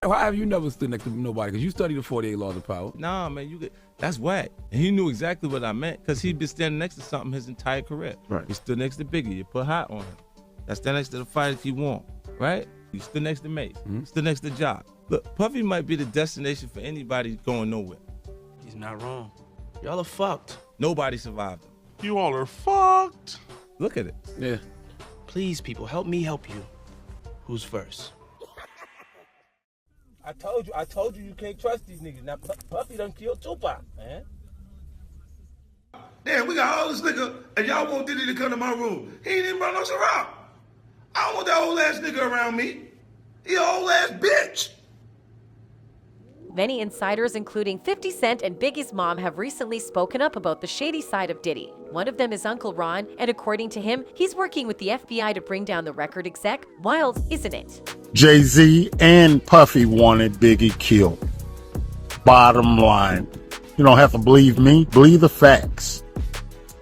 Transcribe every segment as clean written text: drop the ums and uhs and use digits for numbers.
Why have you never stood next to nobody? Because you studied the 48 laws of power. Nah, man, that's whack. And he knew exactly what I meant because he'd been standing next to something his entire career. Right. He stood next to Biggie. You put hot on him. That's stand next to the fighters you want, right? You stood next to Mace. Stood next to Jock. Look, Puffy might be the destination for anybody going nowhere. He's not wrong. Y'all are fucked. Nobody survived him. You all are fucked. Look at it. Yeah. Please, people, help me help you. Who's first? I told you can't trust these niggas. Now Puffy done killed Tupac, man. Damn, we got all this nigga, and y'all want Diddy to come to my room. He ain't even brought no Ciroc. I don't want that old ass nigga around me. He an old ass bitch. Many insiders, including 50 Cent and Biggie's mom, have recently spoken up about the shady side of Diddy. One of them is Uncle Ron, and according to him, he's working with the FBI to bring down the record exec. Wild, isn't it? Jay-Z and Puffy wanted Biggie killed. Bottom line, you don't have to believe me, believe the facts.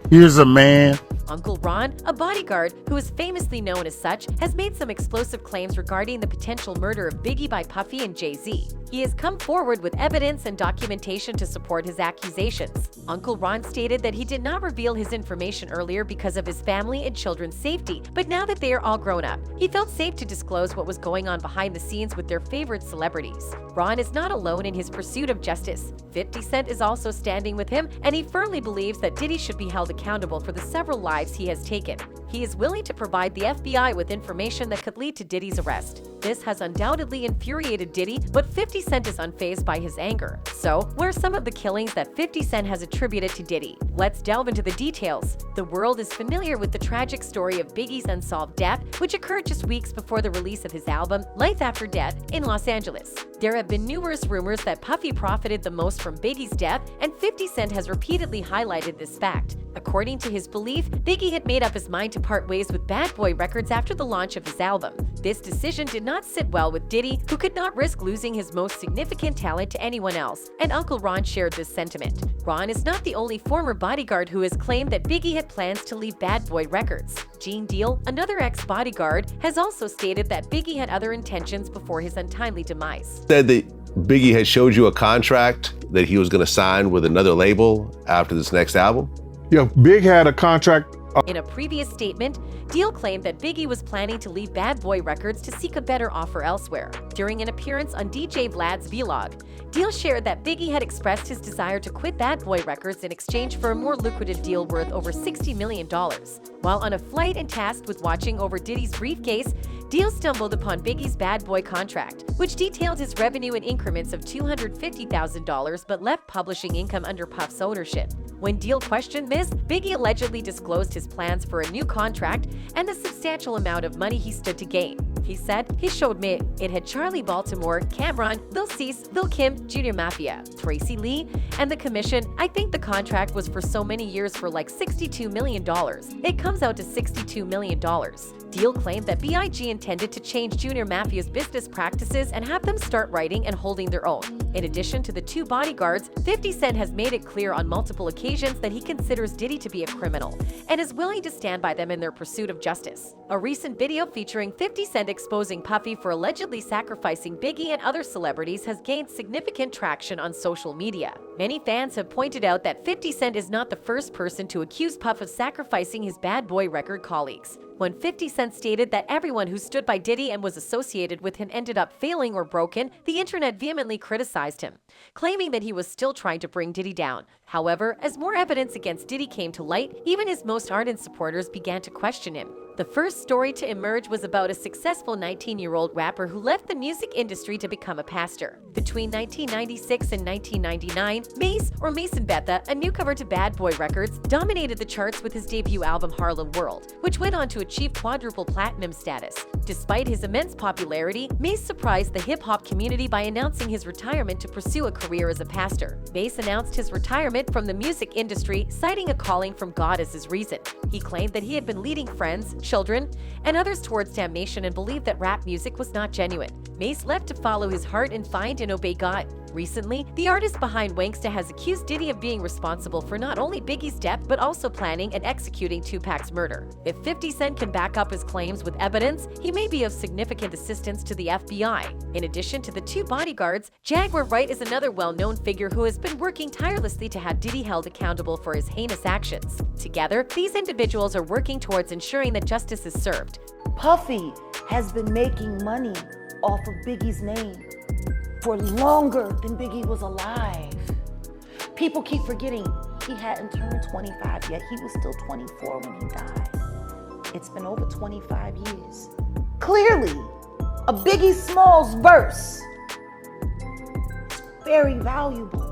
Here's a man. Uncle Ron, a bodyguard who is famously known as such, has made some explosive claims regarding the potential murder of Biggie by Puffy and Jay-Z. He has come forward with evidence and documentation to support his accusations. Uncle Ron stated that he did not reveal his information earlier because of his family and children's safety, but now that they are all grown up, he felt safe to disclose what was going on behind the scenes with their favorite celebrities. Ron is not alone in his pursuit of justice. 50 Cent is also standing with him, and he firmly believes that Diddy should be held accountable for the several lives he has taken. He is willing to provide the FBI with information that could lead to Diddy's arrest. This has undoubtedly infuriated Diddy, but 50 Cent is unfazed by his anger. So, what are some of the killings that 50 Cent has attributed to Diddy? Let's delve into the details. The world is familiar with the tragic story of Biggie's unsolved death, which occurred just weeks before the release of his album, Life After Death, in Los Angeles. There have been numerous rumors that Puffy profited the most from Biggie's death, and 50 Cent has repeatedly highlighted this fact. According to his belief, Biggie had made up his mind to part ways with Bad Boy Records after the launch of his album. This decision did not sit well with Diddy, who could not risk losing his most significant talent to anyone else, and Uncle Ron shared this sentiment. Ron is not the only former bodyguard who has claimed that Biggie had plans to leave Bad Boy Records. Gene Deal, another ex-bodyguard, has also stated that Biggie had other intentions before his untimely demise. Said that Biggie had showed you a contract that he was going to sign with another label after this next album? Yeah, Big had a contract. In a previous statement, Deal claimed that Biggie was planning to leave Bad Boy Records to seek a better offer elsewhere. During an appearance on DJ Vlad's vlog, Deal shared that Biggie had expressed his desire to quit Bad Boy Records in exchange for a more lucrative deal worth over $60 million. While on a flight and tasked with watching over Diddy's briefcase, Deal stumbled upon Biggie's Bad Boy contract, which detailed his revenue in increments of $250,000 but left publishing income under Puff's ownership. When Deal questioned this, Biggie allegedly disclosed his plans for a new contract and the substantial amount of money he stood to gain. He said, "He showed me it had Charlie Baltimore, Cameron, Lil Cease, Lil Kim, Junior Mafia, Tracy Lee, and the commission. I think the contract was for so many years for like $62 million. It comes out to $62 million. Deal claimed that B.I.G. intended to change Junior Mafia's business practices and have them start writing and holding their own. In addition to the two bodyguards, 50 Cent has made it clear on multiple occasions that he considers Diddy to be a criminal and is willing to stand by them in their pursuit of justice. A recent video featuring 50 Cent exposing Puffy for allegedly sacrificing Biggie and other celebrities has gained significant traction on social media. Many fans have pointed out that 50 Cent is not the first person to accuse Puff of sacrificing his Bad Boy record colleagues. When 50 Cent stated that everyone who stood by Diddy and was associated with him ended up failing or broken, the internet vehemently criticized him, claiming that he was still trying to bring Diddy down. However, as more evidence against Diddy came to light, even his most ardent supporters began to question him. The first story to emerge was about a successful 19-year-old rapper who left the music industry to become a pastor. Between 1996 and 1999, Mace, or Mason Betha, a newcomer to Bad Boy Records, dominated the charts with his debut album Harlem World, which went on to achieve quadruple platinum status. Despite his immense popularity, Mace surprised the hip-hop community by announcing his retirement to pursue a career as a pastor. Mace announced his retirement from the music industry, citing a calling from God as his reason. He claimed that he had been leading friends, children, and others towards damnation and believed that rap music was not genuine. Mace left to follow his heart and find and obey God. Recently, the artist behind Wanksta has accused Diddy of being responsible for not only Biggie's death, but also planning and executing Tupac's murder. If 50 Cent can back up his claims with evidence, he may be of significant assistance to the FBI. In addition to the two bodyguards, Jaguar Wright is another well-known figure who has been working tirelessly to have Diddy held accountable for his heinous actions. Together, these individuals are working towards ensuring that justice is served. Puffy has been making money off of Biggie's name for longer than Biggie was alive. People keep forgetting he hadn't turned 25 yet. He was still 24 when he died. It's been over 25 years. Clearly, a Biggie Smalls verse is very valuable.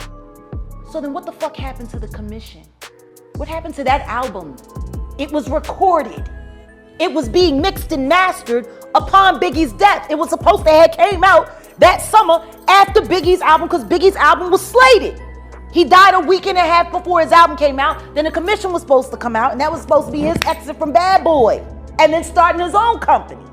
So then what the fuck happened to the commission? What happened to that album? It was recorded. It was being mixed and mastered upon Biggie's death. It was supposed to have came out that summer after Biggie's album, because Biggie's album was slated. He died a week and a half before his album came out. Then the commission was supposed to come out, and that was supposed to be his exit from Bad Boy, and then starting his own company.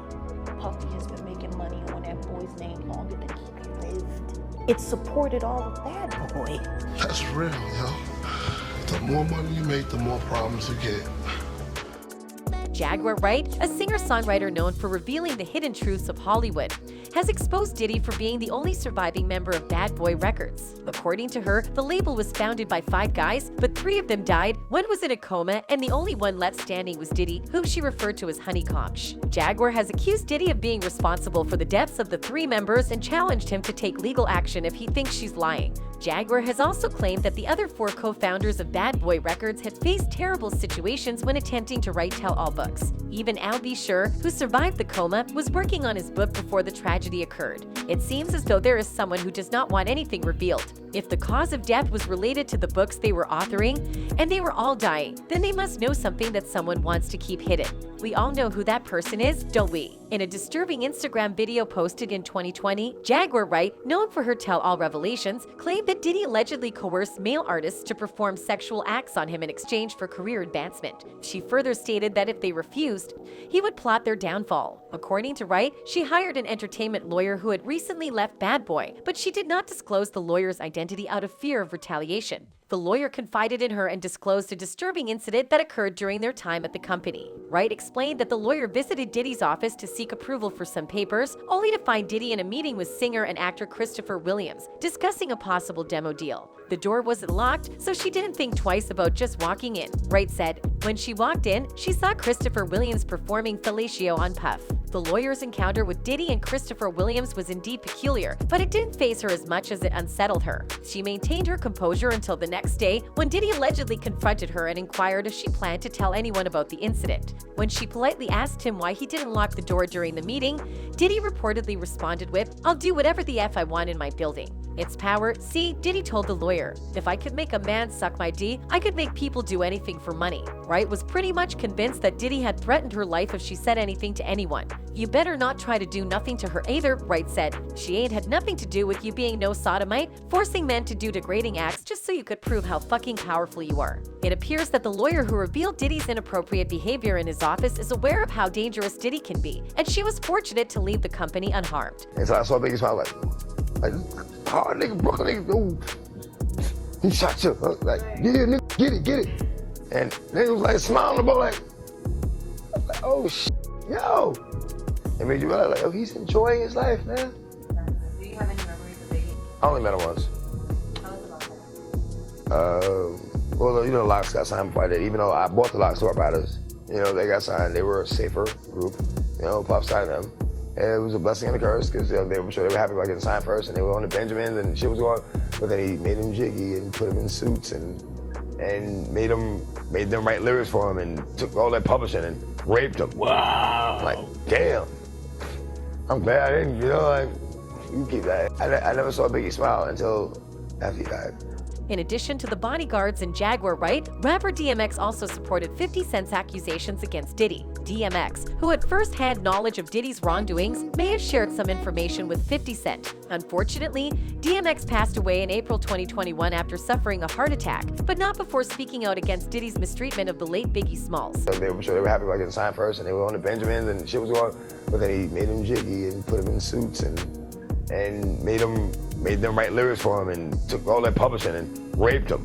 Puffy has been making money on that boy's name longer than he lived. It supported all of Bad Boy. That's real, yo. The more money you make, the more problems you get. Jaguar Wright, a singer-songwriter known for revealing the hidden truths of Hollywood, has exposed Diddy for being the only surviving member of Bad Boy Records. According to her, the label was founded by 5 guys, but 3 of them died, 1 was in a coma, and the only one left standing was Diddy, whom she referred to as Honeycomb. Jaguar has accused Diddy of being responsible for the deaths of the 3 members and challenged him to take legal action if he thinks she's lying. Jaguar has also claimed that the other 4 co-founders of Bad Boy Records had faced terrible situations when attempting to write tell-all books. Even Al B. Sure, who survived the coma, was working on his book before the tragedy occurred. It seems as though there is someone who does not want anything revealed. If the cause of death was related to the books they were authoring, and they were all dying, then they must know something that someone wants to keep hidden. We all know who that person is, don't we? In a disturbing Instagram video posted in 2020, Jaguar Wright, known for her tell-all revelations, claimed that Diddy allegedly coerced male artists to perform sexual acts on him in exchange for career advancement. She further stated that if they refused, he would plot their downfall. According to Wright, she hired an entertainment lawyer who had recently left Bad Boy, but she did not disclose the lawyer's identity out of fear of retaliation. The lawyer confided in her and disclosed a disturbing incident that occurred during their time at the company. Wright explained that the lawyer visited Diddy's office to seek approval for some papers, only to find Diddy in a meeting with singer and actor Christopher Williams, discussing a possible demo deal. The door wasn't locked, so she didn't think twice about just walking in. Wright said, when she walked in, she saw Christopher Williams performing fellatio on Puff. The lawyer's encounter with Diddy and Christopher Williams was indeed peculiar, but it didn't faze her as much as it unsettled her. She maintained her composure until the next day, when Diddy allegedly confronted her and inquired if she planned to tell anyone about the incident. When she politely asked him why he didn't lock the door during the meeting, Diddy reportedly responded with, "I'll do whatever the F I want in my building." It's power. See, Diddy told the lawyer, if I could make a man suck my D, I could make people do anything for money. Wright was pretty much convinced that Diddy had threatened her life if she said anything to anyone. You better not try to do nothing to her either, Wright said. She ain't had nothing to do with you being no sodomite, forcing men to do degrading acts just so you could prove how fucking powerful you are. It appears that the lawyer who revealed Diddy's inappropriate behavior in his office is aware of how dangerous Diddy can be, and she was fortunate to leave the company unharmed. And so I saw Biggie Smalls like hard nigga, Brooklyn nigga, ooh. He shot you. Like, yeah, nigga, get it. And nigga was like smiling about like oh shit, yo. It made you realize like, oh, he's enjoying his life, man. Do you have any memories of Biggie? I only met him once. Tell us about that. Well, you know, the Locks got signed before I did. Even though I bought the Locks to our batters, you know, they got signed. They were a safer group. You know, Puff signed them. And it was a blessing and a curse because they were sure they were happy about getting signed first, and they were on the Benjamins and shit was going. But then he made them jiggy and put them in suits and made them write lyrics for him and took all that publishing and raped them. Wow! Like, damn. I'm glad I didn't. You know, like you keep that. I never saw Biggie smile until after he died. In addition to the bodyguards and Jaguar Wright, rapper DMX also supported 50 Cent's accusations against Diddy. DMX, who had first-hand knowledge of Diddy's wrongdoings, may have shared some information with 50 Cent. Unfortunately, DMX passed away in April 2021 after suffering a heart attack, but not before speaking out against Diddy's mistreatment of the late Biggie Smalls. They were sure they were happy about getting signed first, and they were on the Benjamins and shit was going. But then he made them jiggy and put them in suits and and made them write lyrics for him and took all their publishing and raped them.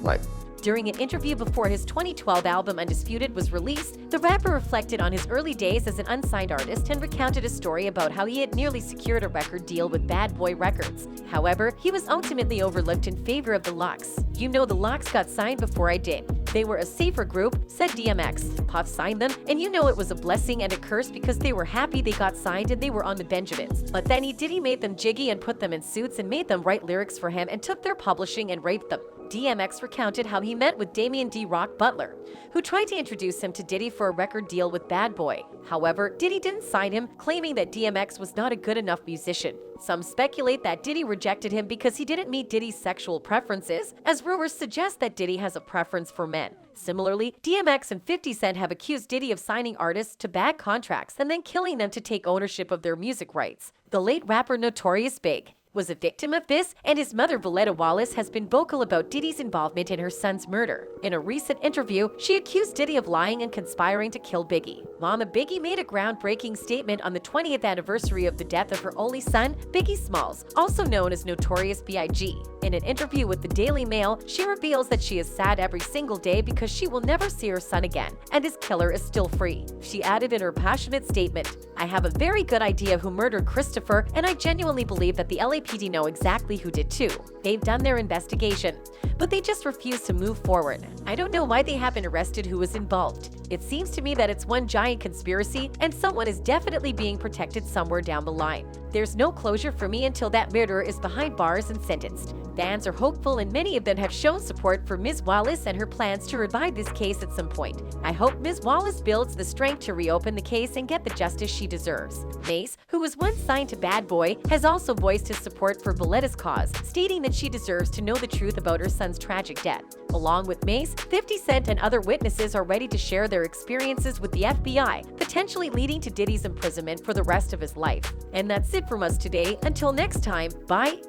Like, During an interview before his 2012 album Undisputed was released, the rapper reflected on his early days as an unsigned artist and recounted a story about how he had nearly secured a record deal with Bad Boy Records. However, he was ultimately overlooked in favor of the Lux. "You know, the Lux got signed before I did. They were a safer group," said DMX. Puff signed them, and you know it was a blessing and a curse because they were happy they got signed and they were on the Benjamins. But then Diddy made them jiggy and put them in suits and made them write lyrics for him and took their publishing and raped them. DMX recounted how he met with Damian D. Rock Butler, who tried to introduce him to Diddy for a record deal with Bad Boy. However, Diddy didn't sign him, claiming that DMX was not a good enough musician. Some speculate that Diddy rejected him because he didn't meet Diddy's sexual preferences, as rumors suggest that Diddy has a preference for men. Similarly, DMX and 50 Cent have accused Diddy of signing artists to bad contracts and then killing them to take ownership of their music rights. The late rapper Notorious Big was a victim of this, and his mother, Valletta Wallace, has been vocal about Diddy's involvement in her son's murder. In a recent interview, she accused Diddy of lying and conspiring to kill Biggie. Mama Biggie made a groundbreaking statement on the 20th anniversary of the death of her only son, Biggie Smalls, also known as Notorious B.I.G. In an interview with the Daily Mail, she reveals that she is sad every single day because she will never see her son again, and his killer is still free. She added in her passionate statement, "I have a very good idea who murdered Christopher, and I genuinely believe that the LAPD know exactly who did too. They've done their investigation, but they just refuse to move forward. I don't know why they haven't arrested who was involved. It seems to me that it's one giant conspiracy, and someone is definitely being protected somewhere down the line. There's no closure for me until that murderer is behind bars and sentenced." Fans are hopeful, and many of them have shown support for Ms. Wallace and her plans to revive this case at some point. I hope Ms. Wallace builds the strength to reopen the case and get the justice she deserves. Mace, who was once signed to Bad Boy, has also voiced his support for Valletta's cause, stating that she deserves to know the truth about her son's tragic death. Along with Mace, 50 Cent and other witnesses are ready to share their experiences with the FBI, potentially leading to Diddy's imprisonment for the rest of his life. And that's it from us today. Until next time, bye